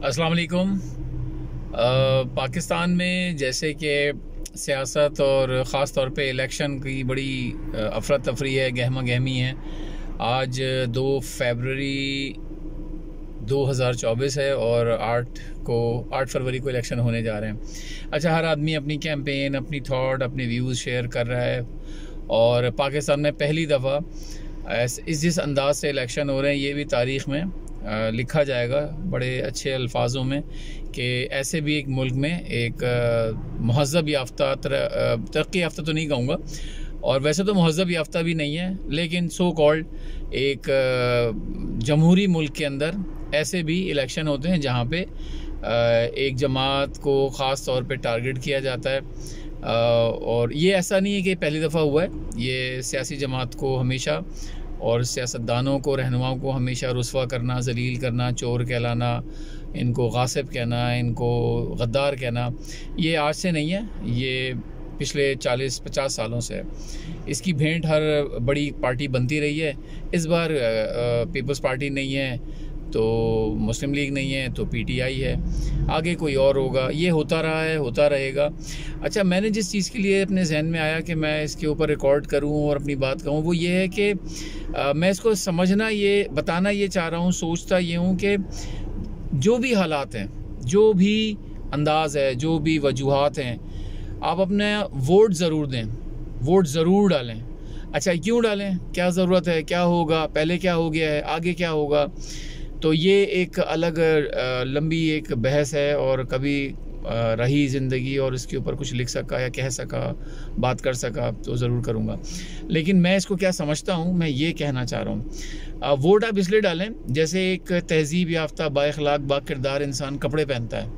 अस्सलाम वालेकुम। पाकिस्तान में जैसे कि सियासत और ख़ास तौर पे इलेक्शन की बड़ी अफरा तफरी है, गहमा गहमी है। आज 2 फरवरी 2024 है और 8 फरवरी को इलेक्शन होने जा रहे हैं। अच्छा, हर आदमी अपनी कैंपेन, अपनी थॉट, अपने व्यूज़ शेयर कर रहा है और पाकिस्तान में पहली दफ़ा जिस अंदाज से इलेक्शन हो रहे हैं, ये भी तारीख़ में लिखा जाएगा बड़े अच्छे अल्फाजों में कि ऐसे भी एक मुल्क में एक महज़्ज़ब याफ्ता, तरक्की याफ्ता तो नहीं कहूँगा, और वैसे तो महज़्ज़ब याफ्ता भी नहीं है, लेकिन सो कॉल्ड एक जमहूरी मुल्क के अंदर ऐसे भी इलेक्शन होते हैं जहाँ पे एक जमात को ख़ास तौर पे टारगेट किया जाता है। और ये ऐसा नहीं है कि पहली दफ़ा हुआ है, ये सियासी जमात को हमेशा और सियासतदानों को, रहनुमाओं को हमेशा रुस्वा करना, जलील करना, चोर कहलाना, इनको गासिब कहना, इनको गद्दार कहना, ये आज से नहीं है, ये पिछले 40-50 सालों से है। इसकी भेंट हर बड़ी पार्टी बनती रही है। इस बार पीपल्स पार्टी नहीं है तो मुस्लिम लीग नहीं है तो पीटीआई है, आगे कोई और होगा। ये होता रहा है, होता रहेगा। अच्छा, मैंने जिस चीज़ के लिए अपने जहन में आया कि मैं इसके ऊपर रिकॉर्ड करूं और अपनी बात कहूं, वो ये है कि मैं इसको समझना, ये बताना ये चाह रहा हूं, सोचता ये हूं कि जो भी हालात हैं, जो भी अंदाज़ है, जो भी वजूहात हैं, आप अपने वोट ज़रूर दें, वोट ज़रूर डालें। अच्छा, क्यों डालें, क्या ज़रूरत है, क्या होगा, पहले क्या हो गया है, आगे क्या होगा, तो ये एक अलग लंबी एक बहस है और कभी रही ज़िंदगी और इसके ऊपर कुछ लिख सका या कह सका, बात कर सका तो ज़रूर करूँगा। लेकिन मैं इसको क्या समझता हूँ, मैं ये कहना चाह रहा हूँ, वोट आप इसलिए डालें जैसे एक तहज़ीब याफ्ता, बाइखलाक, बाकिरदार इंसान कपड़े पहनता है,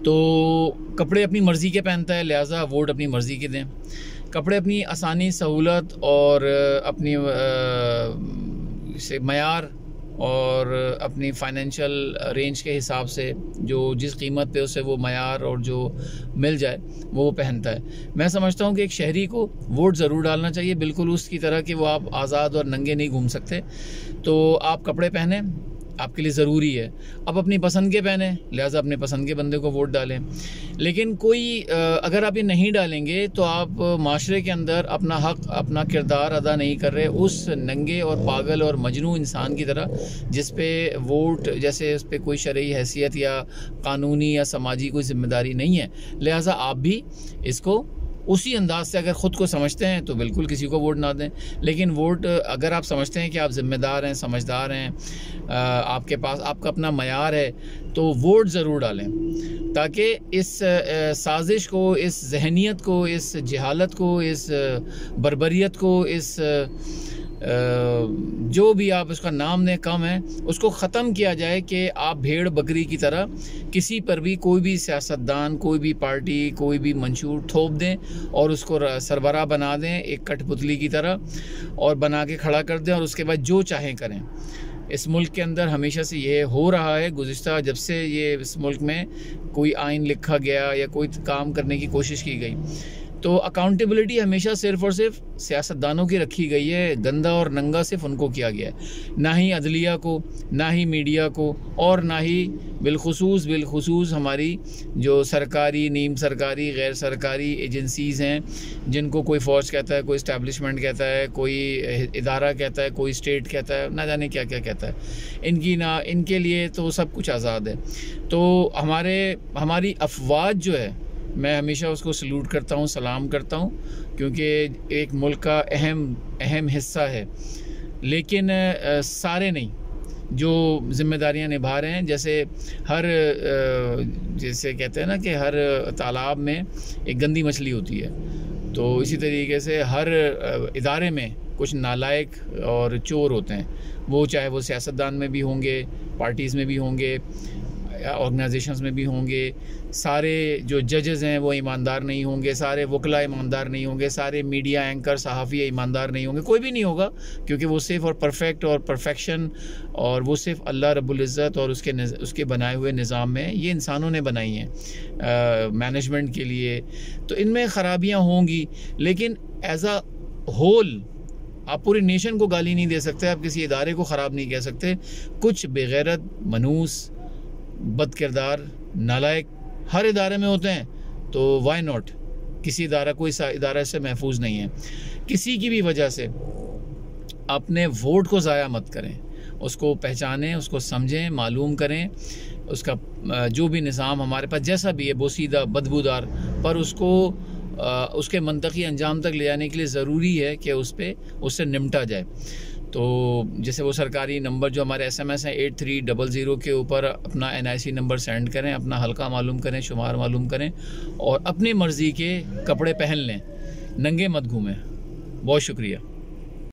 तो कपड़े अपनी मर्ज़ी के पहनता है, लिहाजा वोट अपनी मर्ज़ी के दें। कपड़े अपनी आसानी, सहूलत और अपनी से मयार और अपनी फाइनेंशियल रेंज के हिसाब से जो जिस कीमत पे उसे वो मयार और जो मिल जाए वो पहनता है। मैं समझता हूँ कि एक शहरी को वोट ज़रूर डालना चाहिए, बिल्कुल उसकी तरह कि वो आप आज़ाद और नंगे नहीं घूम सकते। तो आप कपड़े पहने, आपके लिए ज़रूरी है। अब अपनी पसंद के पहने, लिहाजा अपने पसंद के बंदे को वोट डालें। लेकिन कोई अगर आप ये नहीं डालेंगे तो आप माशरे के अंदर अपना हक़, अपना किरदार अदा नहीं कर रहे उस नंगे और पागल और मजनू इंसान की तरह, जिस पे वोट जैसे उस पर कोई शरई हैसियत या कानूनी या समाजी कोई ज़िम्मेदारी नहीं है। लिहाजा आप भी इसको उसी अंदाज से अगर ख़ुद को समझते हैं तो बिल्कुल किसी को वोट ना दें। लेकिन वोट अगर आप समझते हैं कि आप ज़िम्मेदार हैं, समझदार हैं, आपके पास आपका अपना मयार है, तो वोट ज़रूर डालें, ताकि इस साजिश को, इस जहनीत को, इस जहालत को, इस बर्बरियत को, इस जो भी आप उसका नाम दें कम है, उसको ख़त्म किया जाए कि आप भेड़ बकरी की तरह किसी पर भी कोई भी सियासतदान, कोई भी पार्टी, कोई भी मंशूर थोप दें और उसको सरबराह बना दें एक कठपुतली की तरह, और बना के खड़ा कर दें और उसके बाद जो चाहें करें। इस मुल्क के अंदर हमेशा से ये हो रहा है, गुज़िश्ता जब से ये इस मुल्क में कोई आइन लिखा गया या कोई काम करने की कोशिश की गई, तो अकाउंटेबिलिटी हमेशा सिर्फ़ और सिर्फ सियासतदानों की रखी गई है। गंदा और नंगा सिर्फ उनको किया गया है, ना ही अदलिया को, ना ही मीडिया को, और ना ही बिलखुसूस हमारी जो सरकारी, नीम सरकारी, गैर सरकारी एजेंसीज़ हैं, जिनको कोई फ़ौज कहता है, कोई इस्टेब्लिशमेंट कहता है, कोई इदारा कहता है, कोई स्टेट कहता है, ना जाने क्या क्या कहता है। इनके लिए तो सब कुछ आज़ाद है। तो हमारी अफवाज जो है, मैं हमेशा उसको सल्यूट करता हूँ, सलाम करता हूँ, क्योंकि एक मुल्क का अहम हिस्सा है। लेकिन सारे नहीं, जो ज़िम्मेदारियाँ निभा रहे हैं, जैसे कहते हैं ना कि हर तालाब में एक गंदी मछली होती है, तो इसी तरीके से हर इदारे में कुछ नालायक और चोर होते हैं। वो चाहे वो सियासतदान में भी होंगे, पार्टीज़ में भी होंगे, ऑर्गेनाइजेशंस में भी होंगे। सारे जो जजेस हैं वो ईमानदार नहीं होंगे, सारे वकला ईमानदार नहीं होंगे, सारे मीडिया एंकर, सहाफ़ी ईमानदार नहीं होंगे, कोई भी नहीं होगा, क्योंकि वो सिर्फ़ और परफेक्ट और परफेक्शन और वो सिर्फ़ अल्लाह रब्बुल इज़्ज़त और उसके बनाए हुए निज़ाम में ये इंसानों ने बनाई हैं मैनेजमेंट के लिए। तो इनमें ख़राबियाँ होंगी, लेकिन एज़ अ होल आप पूरी नेशन को गाली नहीं दे सकते, आप किसी इदारे को ख़राब नहीं कह सकते। कुछ बेगैरत मनूस بد کردار، نالائق ہر ادارے میں ہوتے ہیں، تو وائی ناٹ؟ کسی ادارہ، کوئی ادارہ سے محفوظ نہیں ہے. کسی کی بھی وجہ سے اپنے ووٹ کو ضائع مت کریں، اس کو پہچانیں، اس کو سمجھیں، معلوم کریں. اس کا جو بھی نظام ہمارے پاس جیسا بھی ہے، بوسیدہ، بدبودار، پر اس کو اس کے منطقی انجام تک لے جانے کے لیے ضروری ہے کہ اس سے نمٹا جائے. تو جیسے وہ سرکاری نمبر جو ہمارے SMS ہیں 8300 کے اوپر اپنا NIC نمبر سینڈ کریں، اپنا حلقہ معلوم کریں، شمار معلوم کریں، اور اپنی مرضی کے کپڑے پہن لیں، ننگے مت گھومیں. بہت شکریہ.